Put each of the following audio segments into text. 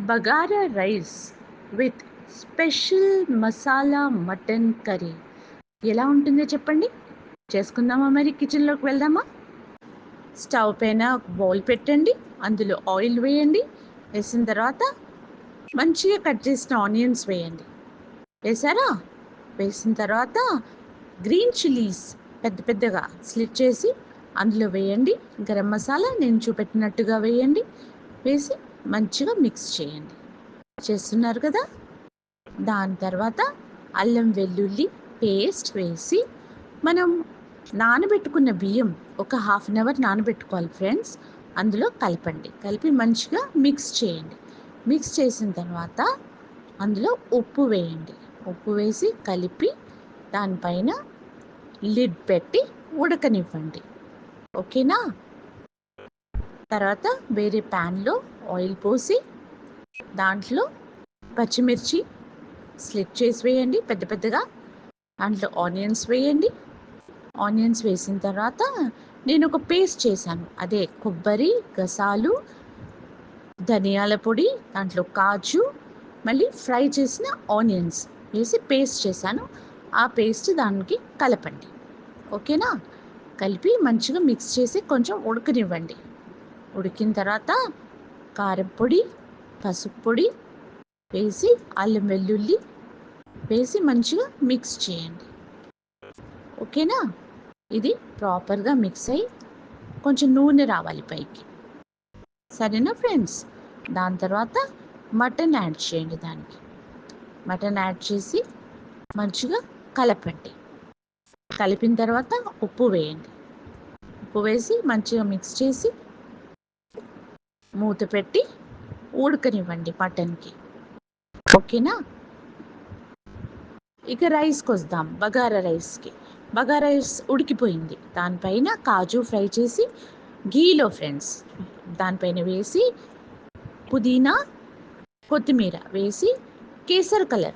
Bagara rice with special masala mutton curry ఎలా ఉంటుందో చెప్పండి. చేసుకుందామా? మరి కిచెన్లోకి వెళ్దామా? స్టవ్ పైన ఒక బౌల్ పెట్టండి. అందులో ఆయిల్ వేయండి. వేసిన తర్వాత మంచిగా కట్ చేసిన ఆనియన్స్ వేయండి. వేసారా? వేసిన తర్వాత గ్రీన్ చిల్లీస్ పెద్ద పెద్దగా స్లిట్ చేసి అందులో వేయండి. గరం మసాలా నేను చూపెట్టినట్టుగా వేయండి. వేసి మంచిగా మిక్స్ చేయండి. చేస్తున్నారు కదా. దాని తర్వాత అల్లం వెల్లుల్లి పేస్ట్ వేసి మనం నానబెట్టుకున్న బియ్యం ఒక హాఫ్ అన్ అవర్ నానబెట్టుకోవాలి ఫ్రెండ్స్. అందులో కలపండి. కలిపి మంచిగా మిక్స్ చేయండి. మిక్స్ చేసిన తర్వాత అందులో ఉప్పు వేయండి. ఉప్పు వేసి కలిపి దానిపైన లిడ్ పెట్టి ఉడకనివ్వండి. ఓకేనా? తర్వాత వేరే ప్యాన్లో ఆయిల్ పోసి దాంట్లో పచ్చిమిర్చి స్లిట్ చేసి వేయండి పెద్ద పెద్దగా. దాంట్లో ఆనియన్స్ వేయండి. ఆనియన్స్ వేసిన తర్వాత నేను ఒక పేస్ట్ చేశాను. అదే కొబ్బరి గసాలు, ధనియాల పొడి, దాంట్లో కాజు, మళ్ళీ ఫ్రై చేసిన ఆనియన్స్ వేసి పేస్ట్ చేశాను. ఆ పేస్ట్ దానికి కలపండి. ఓకేనా? కలిపి మంచిగా మిక్స్ చేసి కొంచెం ఉడకనివ్వండి. ఉడికిన తర్వాత కారం పొడి, పసుపు పొడి వేసి అల్లం వెల్లుల్లి వేసి మంచిగా మిక్స్ చేయండి. ఓకేనా? ఇది ప్రాపర్గా మిక్స్ అయ్యి కొంచెం నూనె రావాలి పైకి. సరేనా ఫ్రెండ్స్? దాని తర్వాత మటన్ యాడ్ చేయండి. దానికి మటన్ యాడ్ చేసి మంచిగా కలపండి. కలిపిన తర్వాత ఉప్పు వేయండి. ఉప్పు వేసి మంచిగా మిక్స్ చేసి మూత పెట్టి ఉడకనివ్వండి మటన్కి. ఓకేనా? ఇక రైస్కి వద్దాం. బగారా రైస్కి. బగారా రైస్ ఉడికిపోయింది. దానిపైన కాజు ఫ్రై చేసి గీలో ఫ్రెండ్స్ దానిపైన వేసి పుదీనా కొత్తిమీర వేసి కేసర్ కలర్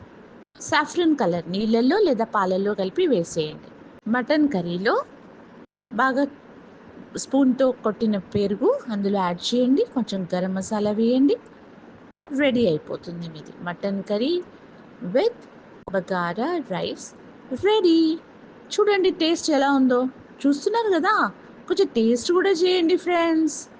సాఫ్రన్ కలర్ నీళ్ళల్లో లేదా పాలల్లో కలిపి వేసేయండి. మటన్ కర్రీలో బాగా స్పూన్తో కొట్టిన పెరుగు అందులో యాడ్ చేయండి. కొంచెం గరం మసాలా వేయండి. రెడీ అయిపోతుంది మీది mutton curry with bagara rice ready. చూడండి టేస్ట్ ఎలా ఉందో. చూస్తున్నారు కదా. కొంచెం టేస్ట్ కూడా చేయండి ఫ్రెండ్స్.